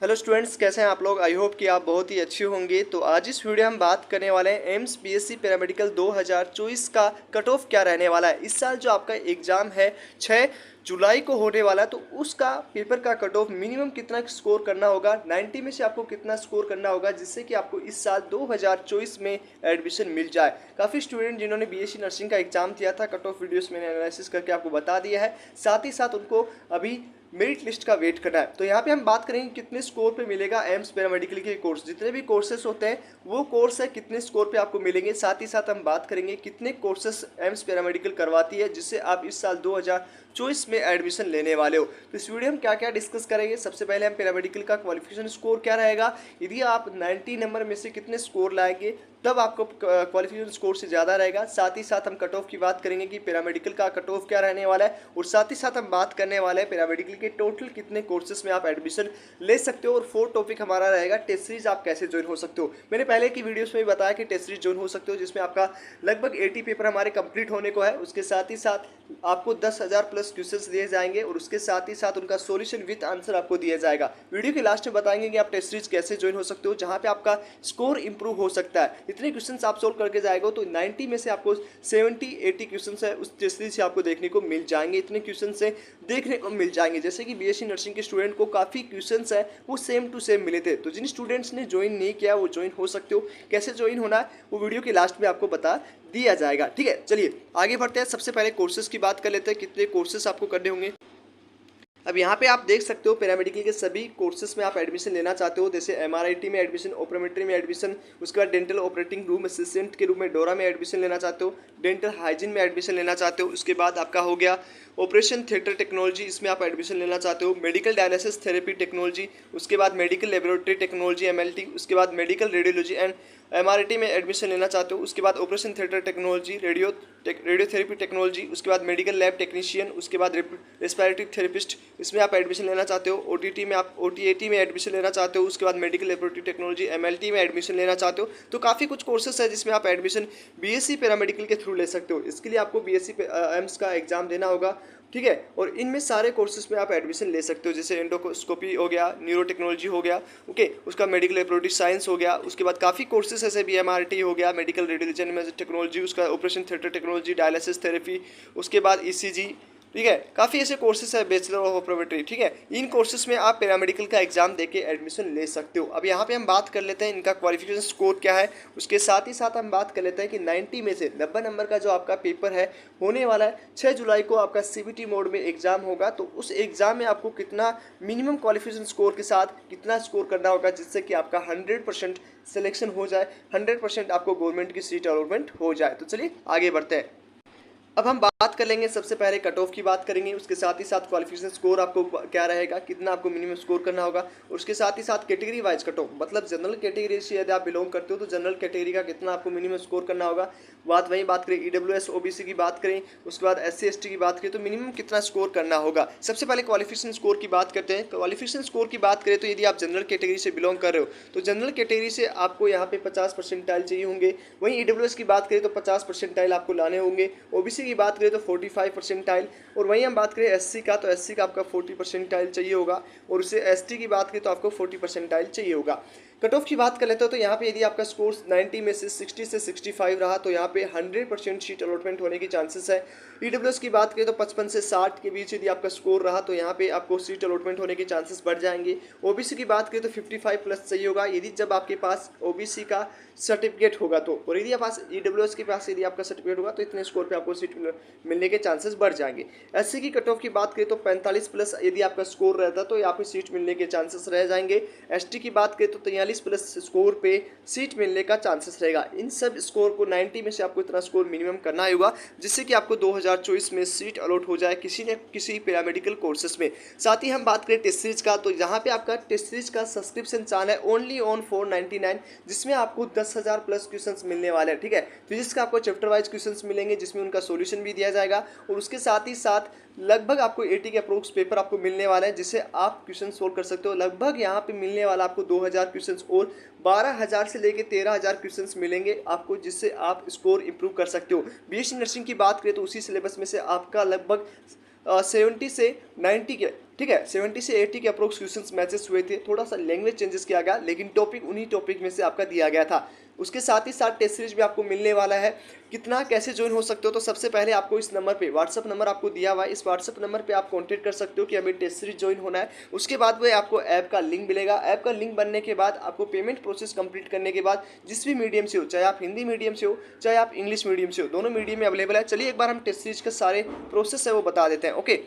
Hello students, कैसे हैं आप लोग। आई होप कि आप बहुत ही अच्छे होंगे। तो आज इस वीडियो हम बात करने वाले हैं एम्स बीएससी पैरामेडिकल 2024 का कट ऑफ क्या रहने वाला है। इस साल जो आपका एग्ज़ाम है 6 जुलाई को होने वाला है, तो उसका पेपर का कट ऑफ मिनिमम कितना स्कोर करना होगा, 90 में से आपको कितना स्कोर करना होगा जिससे कि आपको इस साल 2024 में एडमिशन मिल जाए। काफ़ी स्टूडेंट जिन्होंने बीएससी नर्सिंग का एग्जाम दिया था, कट ऑफ वीडियोस मैंने एनालिसिस करके आपको बता दिया है। साथ ही साथ उनको अभी मेरिट लिस्ट का वेट करना है। तो यहाँ पे हम बात करेंगे कितने स्कोर पे मिलेगा एम्स पैरामेडिकल के कोर्स, जितने भी कोर्सेस होते हैं वो कोर्स है कितने स्कोर पे आपको मिलेंगे। साथ ही साथ हम बात करेंगे कितने कोर्सेस एम्स पैरामेडिकल करवाती है जिससे आप इस साल 2024 में एडमिशन लेने वाले हो। तो इस वीडियो में क्या क्या डिस्कस करेंगे। सबसे पहले हम पैरामेडिकल का क्वालिफिकेशन स्कोर क्या रहेगा, यदि आप 90 नंबर में से कितने स्कोर लाएंगे तब आपको क्वालिफिकेशन स्कोर से ज़्यादा रहेगा। साथ ही साथ हम कट ऑफ की बात करेंगे कि पैरामेडिकल का कट ऑफ क्या रहने वाला है, और साथ ही साथ हम बात करने वाले हैं पैरामेडिकल के टोटल कितने कोर्सेज में आप एडमिशन ले सकते हो। और फोर्थ टॉपिक हमारा रहेगा टेस्ट सीरीज आप कैसे ज्वाइन हो सकते हो। मैंने पहले की वीडियोस में भी बताया कि टेस्ट सीरीज ज्वाइन हो सकते हो, जिसमें आपका लगभग 80 पेपर हमारे कंप्लीट होने को है। उसके साथ ही साथ आपको 10,000 प्लस क्वेश्चंस दिए जाएंगे और उसके साथ ही साथ उनका सॉल्यूशन विद आंसर आपको दिया जाएगा। वीडियो के लास्ट में बताएंगे कि आप टेस्ट सीरीज कैसे ज्वाइन हो सकते हो, जहां पे आपका स्कोर इंप्रूव हो सकता है। इतने क्वेश्चंस आप सोल्व करके जाएगा तो 90 में से आपको 70-80 क्वेश्चंस है उस टेस्ट सीरीज से आपको देखने को मिल जाएंगे। इतने क्वेश्चन से देखने को मिल जाएंगे, जैसे कि बीएससी नर्सिंग के स्टूडेंट को काफ़ी क्वेश्चंस है वो सेम टू सेम मिले थे। तो जिन स्टूडेंट्स ने ज्वाइन नहीं किया वो ज्वाइन हो सकते हो। कैसे ज्वाइन होना है वो वीडियो के लास्ट में आपको बता दिया जाएगा। ठीक है, चलिए आगे बढ़ते हैं। सबसे पहले कोर्सेज की बात कर लेते हैं, कितने कोर्सेज आपको करने होंगे। अब यहाँ पे आप देख सकते हो पैरामेडिकल के सभी कोर्सेज में आप एडमिशन लेना चाहते हो, जैसे एमआरआईटी में एडमिशन, ऑप्टोमेट्री में एडमिशन, उसके बाद डेंटल ऑपरेटिंग रूम असिस्टेंट के रूप में डोरा में एडमिशन लेना चाहते हो, डेंटल हाइजीन में एडमिशन लेना चाहते हो। उसके बाद आपका हो गया ऑपरेशन थिएटर टेक्नोलॉजी, इसमें आप एडमिशन लेना चाहते हो, मेडिकल डायलिसिस थेरेपी टेक्नोलॉजी, उसके बाद मेडिकल लेबोरेटरी टेक्नोलॉजी एमएलटी, उसके बाद मेडिकल रेडियोलॉजी एंड एमआरआईटी में एडमिशन लेना चाहते हो। उसके बाद operation theatre technology, radiotherapy technology, उसके बाद मेडिकल लैब टेक्नीशियन, उसके बाद रेस्पिरेटरी थेरेपिस्ट, इसमें आप एडमिशन लेना चाहते हो। ओटीटी में आप ओटीएटी में एडमिशन लेना चाहते हो। उसके बाद मेडिकल लेबोरेटरी टेक्नोलॉजी एमएलटी में एडमिशन लेना चाहते हो। तो काफ़ी कुछ कोर्सेस है जिसमें आप एडमिशन बीएससी पैरामेडिकल के थ्रू ले सकते हो। इसके लिए आपको बीएससी एम्स का एग्जाम देना होगा, ठीक है। और इनमें सारे कोर्सेज में आप एडमिशन ले सकते हो, जैसे एंडोस्कोपी हो गया, न्यूरो टेक्नोलॉजी हो गया, ओके, उसका मेडिकल लेबोरेटरी साइंस हो गया। उसके बाद काफ़ी कोर्सेज ऐसे बीएमआरटी हो गया, मेडिकल रेडियोलॉजी टेक्नोलॉजी, उसका operation theatre technology, dialysis therapy, उसके बाद ईसीजी, ठीक है। काफ़ी ऐसे कोर्सेस है, बैचलर ऑफ ऑपरेटरी, ठीक है। इन कोर्सेज में आप पैरामेडिकल का एग्जाम देके एडमिशन ले सकते हो। अब यहाँ पे हम बात कर लेते हैं इनका क्वालिफिकेशन स्कोर क्या है। उसके साथ ही साथ हम बात कर लेते हैं कि 90 में से 90 नंबर का जो आपका पेपर है होने वाला है 6 जुलाई को आपका सीबीटी मोड में एग्जाम होगा। तो उस एग्जाम में आपको कितना मिनिमम क्वालिफिकेशन स्कोर के साथ कितना स्कोर करना होगा जिससे कि आपका 100% सिलेक्शन हो जाए, 100% आपको गवर्नमेंट की सीट अलॉटमेंट हो जाए। तो चलिए आगे बढ़ते हैं। अब हम बात कर लेंगे, सबसे पहले कट ऑफ की बात करेंगे, उसके साथ ही साथ क्वालिफिकेशन स्कोर आपको क्या रहेगा, कितना आपको मिनिमम स्कोर करना होगा, और उसके साथ ही साथ कैटेगरी वाइज कट ऑफ, मतलब जनरल कैटेगरी से यदि आप बिलोंग करते हो तो जनरल कैटेगरी का कितना आपको मिनिमम स्कोर करना होगा। बात करें ईडब्ल्यूएस ओबीसी की बात करें, उसके बाद एससी एसटी की बात करें तो मिनिमम कितना स्कोर करना होगा। सबसे पहले क्वालिफिकेशन स्कोर की बात करते हैं। क्वालिफिकेशन स्कोर की बात करें तो यदि आप जनरल कैटेगरी से बिलोंग कर रहे हो तो जनरल कैटेगरी से आपको यहाँ पे 50 परसेंटाइल चाहिए होंगे। वहीं ईडब्ल्यूएस की बात करें तो 50 परसेंटाइल आपको लाने होंगे। ओबीसी की बात करें तो 45 परसेंटाइल, और वहीं हम बात करें एससी का तो एससी का आपका 40 परसेंटाइल चाहिए होगा, और उससे एसटी की बात करें तो आपको 40 परसेंटाइल चाहिए होगा। कट ऑफ की बात कर लेते हो तो यहाँ पे यदि आपका स्कोर 90 में से 60 से 65 रहा तो यहाँ पे 100% सीट अलॉटमेंट होने की चांसेस है। ईडब्ल्यूएस की बात करें तो 55 से 60 के बीच यदि आपका स्कोर रहा तो यहाँ पे आपको सीट अलॉटमेंट होने के चांसेस बढ़ जाएंगे। ओबीसी की बात करें तो 55 प्लस चाहिए होगा यदि जब आपके पास ओबीसी का सर्टिफिकेट होगा तो, और यदि आप ईडब्ल्यूएस के पास यदि आपका सर्टिफिकेट होगा तो इतने स्कोर पे आपको सीट मिलने के चांसेस बढ़ जाएंगे। एससी की कट ऑफ की बात करें तो 45 प्लस यदि आपका स्कोर रहता तो यहाँ पे सीट मिलने के चांसेस रह जाएंगे। एसटी की बात करें तो 43 प्लस स्कोर पे सीट मिलने का चांसेस रहेगा। इन सब स्कोर को 90 में से आपको इतना स्कोर मिनिमम करना होगा जिससे कि आपको 2024 में सीट अलॉट हो जाए किसी न किसी पैरामेडिकल कोर्सेज में। साथ ही हम बात करें टेस्ट सीरीज का तो यहाँ पे आपका टेस्ट सीरीज का सब्सक्रिप्शन चार्ज है ओनली ऑन 499, जिसमें आपको 10,000 प्लस क्वेश्चंस मिलने वाले हैं, ठीक है। फिजिक्स का आपको चैप्टर वाइज क्वेश्चंस मिलेंगे जिसमें उनका सॉल्यूशन भी दिया जाएगा, और उसके साथ ही साथ लगभग आपको 80 के अप्रोक्स पेपर आपको मिलने वाला है जिससे आप क्वेश्चन सोल्व कर सकते हो। लगभग यहाँ पे मिलने वाला आपको 2000 क्वेश्चंस और 12,000 से लेकर 13,000 क्वेश्चंस मिलेंगे आपको, जिससे आप स्कोर इंप्रूव कर सकते हो। बीएससी नर्सिंग की बात करें तो उसी सिलेबस में से आपका लगभग 70 से 90 के ठीक है। 70 से 80 के अप्रोक्स क्वेश्चंस मैचेस हुए थे, थोड़ा सा लैंग्वेज चेंजेस किया गया, लेकिन टॉपिक उन्हीं टॉपिक में से आपका दिया गया था। उसके साथ ही साथ टेस्ट सीरीज भी आपको मिलने वाला है। कितना कैसे ज्वाइन हो सकते हो, तो सबसे पहले आपको इस नंबर पे व्हाट्सअप नंबर आपको दिया हुआ है, इस व्हाट्सअप नंबर पे आप कॉन्टेक्ट कर सकते हो कि हमें टेस्ट सीरीज ज्वाइन होना है। उसके बाद वो आपको ऐप का लिंक मिलेगा। ऐप का लिंक बनने के बाद आपको पेमेंट प्रोसेस कंप्लीट करने के बाद जिस भी मीडियम से हो, चाहे आप हिंदी मीडियम से हो चाहे आप इंग्लिश मीडियम से हो, दोनों मीडियम में अवेलेबल है। चलिए एक बार हम टेस्ट सीरीज के सारे प्रोसेस है वो बता देते हैं। ओके,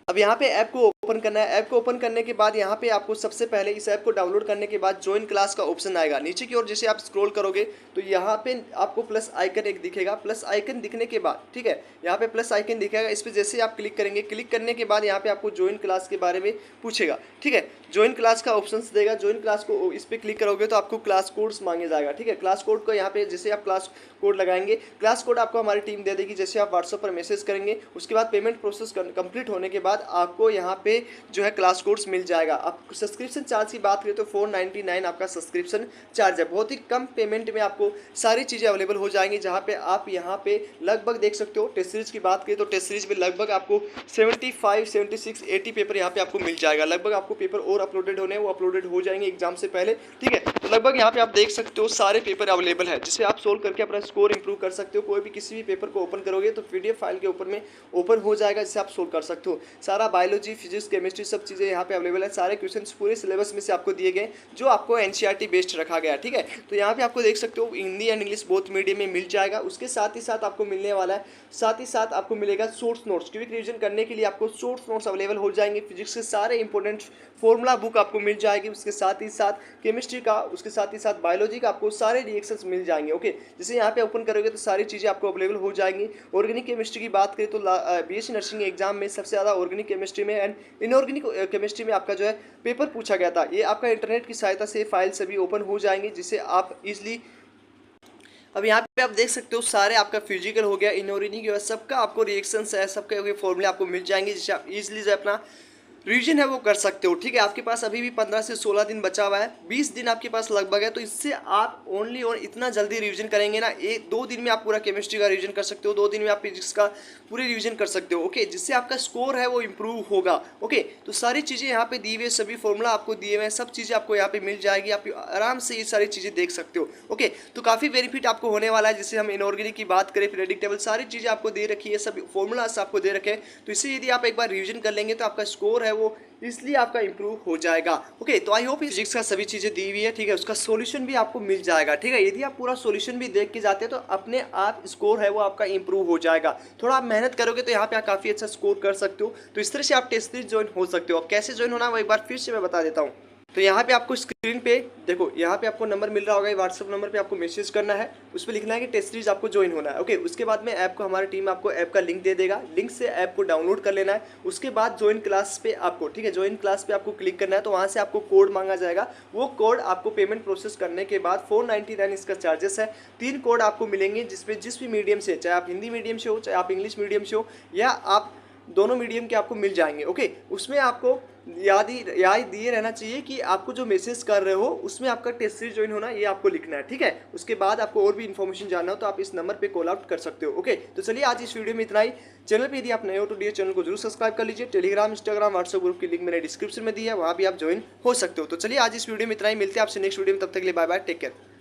अब यहाँ पे ऐप को ओपन करना है। ऐप को ओपन करने के बाद यहाँ पे आपको सबसे पहले इस ऐप को डाउनलोड करने के बाद ज्वाइन क्लास का ऑप्शन आएगा। नीचे की ओर जैसे आप स्क्रॉल करोगे तो यहाँ पे आपको प्लस आइकन एक दिखेगा। प्लस आइकन दिखने के बाद, ठीक है, यहाँ पे प्लस आइकन दिखेगा, इस पर जैसे आप क्लिक करेंगे, क्लिक करने के बाद यहाँ पे आपको ज्वाइन क्लास के बारे में पूछेगा। ठीक है, ज्वाइन क्लास का ऑप्शन देगा। ज्वाइन क्लास को इस पर क्लिक करोगे तो आपको क्लास कोड्स मांगे जाएगा। ठीक है, क्लास कोड को यहाँ पे जैसे आप क्लास कोड लगाएंगे, क्लास कोड आपको हमारी टीम दे देगी। जैसे आप व्हाट्सएप पर मैसेज करेंगे, उसके बाद पेमेंट प्रोसेस कंप्लीट होने के बाद आपको यहाँ पे जो है क्लास कोर्स मिल जाएगा। आप सब्सक्रिप्शन चार्ज की बात करें तो 499 आपका सब्सक्रिप्शन चार्ज है। बहुत ही कम पेमेंट में आपको सारी चीज़ें अवेलेबल हो जाएंगी, जहाँ पे आप यहाँ पे लगभग देख सकते हो। टेस्ट सीरीज की बात करें तो टेस्ट सीरीज में लगभग आपको 75, 76, 80 पेपर यहाँ पे आपको मिल जाएगा। लगभग आपको पेपर और अपलोडेड होने, वो अपलोडेड हो जाएंगे एग्जाम से पहले। ठीक है, तो लगभग यहाँ पे आप देख सकते हो सारे पेपर अवेलेबल है, जिससे आप सोल्व करके अपना स्कोर इंप्रूव कर सकते हो। कोई भी किसी भी पेपर को ओपन करोगे तो PDF फाइल के ऊपर में ओपन हो जाएगा, जिससे आप सोल्व कर सकते हो। सारा बायोलॉजी, फिजिक्स, केमिस्ट्री सब चीज़ें यहाँ पे अवेलेबल है। सारे क्वेश्चंस पूरे सिलेबस में से आपको दिए गए, जो आपको NCERT बेस्ड रखा गया। ठीक है, तो यहाँ पे आपको देख सकते हो Hindi and English both medium में मिल जाएगा। उसके साथ ही साथ आपको मिलने वाला है, साथ ही साथ आपको मिलेगा सोर्स नोट्स। क्विक रिवीजन करने के लिए आपको सोर्स नोट्स अवेलेबल हो जाएंगे। फिजिक्स के सारे इंपॉर्टेंट फॉर्मूला बुक आपको मिल जाएगी। उसके साथ ही साथ केमिस्ट्री का, उसके साथ ही साथ बायोलॉजी का आपको सारे रिएक्शंस मिल जाएंगे। ओके, जैसे यहाँ पे ओपन करोगे तो सारी चीज़ें आपको अवेलेबल हो जाएंगी। ऑर्गेनिक केमिस्ट्री की बात करें तो BSc नर्सिंग एग्जाम में सबसे ज़्यादा ऑर्गेनिक केमिस्ट्री में एंड इनऑर्गेनिक केमिस्ट्री में आपका जो है पेपर पूछा गया था। ये आपका इंटरनेट की सहायता से फाइल सभी ओपन हो जाएंगे, जिससे आप इजिली, अब यहाँ पे आप देख सकते हो सारे आपका फिजिकल हो गया, इनऑर्गेनिक हो गया, सबका आपको रिएक्शंस है, सबके फॉर्मूले आपको मिल जाएंगे, जिससे आप इजिली जो अपना रिवीजन है वो कर सकते हो। ठीक है, आपके पास अभी भी 15 से 16 दिन बचा हुआ है, 20 दिन आपके पास लगभग है। तो इससे आप ओनली और इतना जल्दी रिवीजन करेंगे ना, 2 दिन में आप पूरा केमिस्ट्री का रिवीजन कर सकते हो, 2 दिन में आप फिजिक्स का पूरे रिवीजन कर सकते हो। ओके, जिससे आपका स्कोर है वो इंप्रूव होगा। ओके, तो सारी चीज़ें यहाँ पे दी हुई है, सभी फॉर्मूला आपको दिए हुए हैं, सब चीज़ें आपको यहाँ पे मिल जाएगी। आप आराम से ये सारी चीज़ें देख सकते हो। ओके, तो काफ़ी बेनिफिट आपको होने वाला है। जैसे हम इनऑर्गेनिक की बात करें, प्रेडिक्टेबल सारी चीज़ें आपको दे रखी है, सब फॉर्मूलास आपको दे रखे हैं। तो इससे यदि आप एक बार रिवीजन कर लेंगे तो आपका स्कोर है वो इसलिए आपका इंप्रूव हो जाएगा। ओके, तो आई होप फिजिक्स का सभी चीज़ें दी हुई है। ठीक है, उसका सॉल्यूशन भी आपको मिल जाएगा। ठीक है, यदि आप पूरा सॉल्यूशन भी देख के जाते हैं तो अपने आप स्कोर है वो आपका इंप्रूव हो जाएगा। थोड़ा आप मेहनत करोगे तो यहाँ पे आप काफ़ी अच्छा स्कोर कर सकते हो। तो इस तरह से आप टेस्ट सीरीज ज्वाइन हो सकते हो। अब कैसे ज्वाइन होना वो एक बार फिर से मैं बता देता हूँ। तो यहाँ पे आपको स्क्रीन पे देखो, यहाँ पे आपको नंबर मिल रहा होगा, व्हाट्सएप नंबर पे आपको मैसेज करना है, उस पर लिखना है कि टेस्ट सीरीज आपको ज्वाइन होना है। ओके, उसके बाद में ऐप को हमारी टीम आपको ऐप का लिंक दे देगा, लिंक से ऐप को डाउनलोड कर लेना है। उसके बाद ज्वाइन क्लास पे आपको, ठीक है, ज्वाइन क्लास पे आपको क्लिक करना है। तो वहाँ से आपको कोड मांगा जाएगा, वो कोड आपको पेमेंट प्रोसेस करने के बाद 499 इसका चार्जेस है। 3 कोड आपको मिलेंगे, जिसमें जिस भी मीडियम से, चाहे आप हिंदी मीडियम से हो चाहे आप इंग्लिश मीडियम से हो, या आप दोनों मीडियम के आपको मिल जाएंगे। ओके, उसमें आपको याद दिए रहना चाहिए कि आपको जो मैसेज कर रहे हो उसमें आपका टेस्ट सीरीज ज्वाइन होना, ये आपको लिखना है। ठीक है, उसके बाद आपको और भी इन्फॉर्मेशन जानना हो तो आप इस नंबर पे कॉल आउट कर सकते हो। ओके, तो चलिए आज इस वीडियो में इतना ही। चैनल पे यदि आप नए हो तो चैनल को जरूर सब्सक्राइब कर लीजिए। टेलीग्राम, इंस्टाग्राम, व्हाट्सएप ग्रुप की लिंक मैंने डिस्क्रिप्शन में दी है, वहाँ भी आप ज्वाइन हो सकते हो। तो चलिए आज इस वीडियो में इतना ही, मिलते हैं आपसे नेक्स्ट वीडियो में, तब तक के लिए बाय बाय, टेक केयर।